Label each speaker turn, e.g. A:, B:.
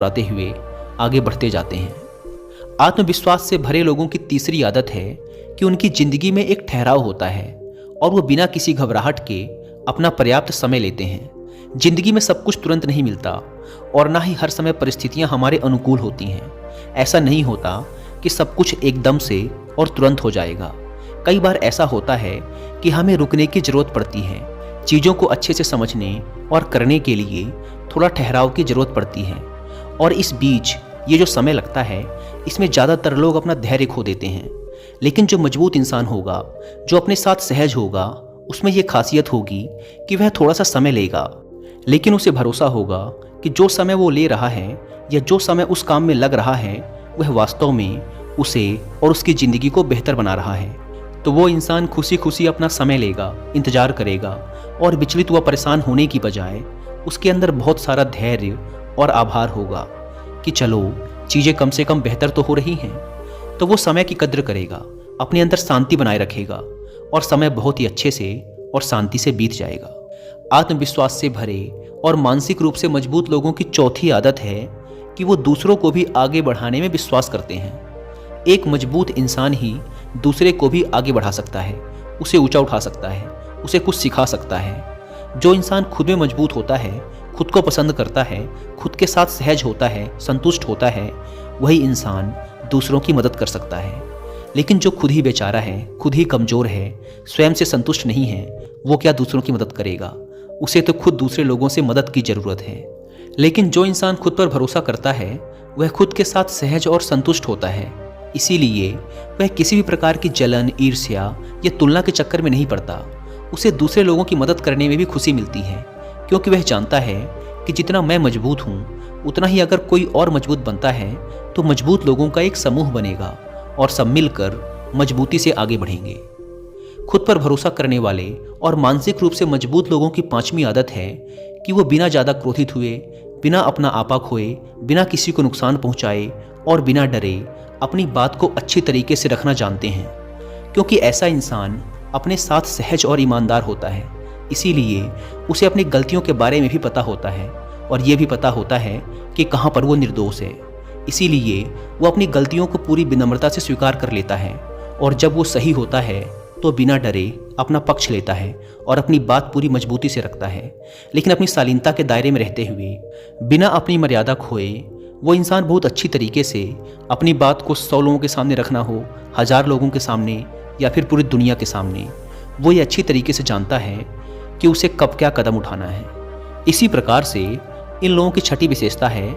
A: मुस्कुराते हुए आगे बढ़ते जाते हैं। आत्मविश्वास से भरे लोगों की तीसरी आदत है कि उनकी जिंदगी में एक ठहराव होता है और वो बिना किसी घबराहट के अपना पर्याप्त समय लेते हैं। जिंदगी में सब कुछ तुरंत नहीं मिलता और ना ही हर समय परिस्थितियां हमारे अनुकूल होती हैं। ऐसा नहीं होता कि सब कुछ एकदम से और तुरंत हो जाएगा। कई बार ऐसा होता है कि हमें रुकने की जरूरत पड़ती है। चीज़ों को अच्छे से समझने और करने के लिए थोड़ा ठहराव की जरूरत पड़ती है। और इस बीच ये जो समय लगता है, इसमें ज़्यादातर लोग अपना धैर्य खो देते हैं। लेकिन जो मजबूत इंसान होगा, जो अपने साथ सहज होगा, उसमें यह खासियत होगी कि वह थोड़ा सा समय लेगा, लेकिन उसे भरोसा होगा कि जो समय वो ले रहा है या जो समय उस काम में लग रहा है, वह वास्तव में उसे और उसकी ज़िंदगी को बेहतर बना रहा है। तो वो इंसान खुशी खुशी अपना समय लेगा, इंतज़ार करेगा और विचलित व परेशान होने की बजाय उसके अंदर बहुत सारा धैर्य और आभार होगा कि चलो चीज़ें कम से कम बेहतर तो हो रही हैं। तो वो समय की कद्र करेगा, अपने अंदर शांति बनाए रखेगा और समय बहुत ही अच्छे से और शांति से बीत जाएगा। आत्मविश्वास से भरे और मानसिक रूप से मजबूत लोगों की चौथी आदत है कि वो दूसरों को भी आगे बढ़ाने में विश्वास करते हैं। एक मजबूत इंसान ही दूसरे को भी आगे बढ़ा सकता है, उसे ऊंचा उठा सकता है, उसे कुछ सिखा सकता है। जो इंसान खुद में मजबूत होता है, खुद को पसंद करता है, खुद के साथ सहज होता है, संतुष्ट होता है, वही इंसान दूसरों की मदद कर सकता है। लेकिन जो खुद ही बेचारा है, खुद ही कमज़ोर है, स्वयं से संतुष्ट नहीं है, वो क्या दूसरों की मदद करेगा? उसे तो खुद दूसरे लोगों से मदद की ज़रूरत है। लेकिन जो इंसान खुद पर भरोसा करता है, वह खुद के साथ सहज और संतुष्ट होता है। इसीलिए वह किसी भी प्रकार की जलन, ईर्ष्या या तुलना के चक्कर में नहीं पड़ता। उसे दूसरे लोगों की मदद करने में भी खुशी मिलती है, क्योंकि वह जानता है कि जितना मैं मजबूत हूँ, उतना ही अगर कोई और मजबूत बनता है तो मजबूत लोगों का एक समूह बनेगा और सब मिलकर मजबूती से आगे बढ़ेंगे। खुद पर भरोसा करने वाले और मानसिक रूप से मजबूत लोगों की पांचवी आदत है कि वो बिना ज़्यादा क्रोधित हुए, बिना अपना आपा खोए, बिना किसी को नुकसान पहुंचाए और बिना डरे अपनी बात को अच्छी तरीके से रखना जानते हैं। क्योंकि ऐसा इंसान अपने साथ सहज और ईमानदार होता है। इसीलिए उसे अपनी गलतियों के बारे में भी पता होता है और ये भी पता होता है कि कहाँ पर वो निर्दोष है। इसीलिए वो अपनी गलतियों को पूरी विनम्रता से स्वीकार कर लेता है और जब वो सही होता है तो बिना डरे अपना पक्ष लेता है और अपनी बात पूरी मजबूती से रखता है। लेकिन अपनी शालीनता के दायरे में रहते हुए, बिना अपनी मर्यादा खोए, वो इंसान बहुत अच्छी तरीके से अपनी बात को 100 लोगों के सामने रखना हो, 1000 लोगों के सामने या फिर पूरी दुनिया के सामने, वो ये अच्छी तरीके से जानता है कि उसे कब क्या कदम उठाना है। इसी प्रकार से इन लोगों की छठी विशेषता है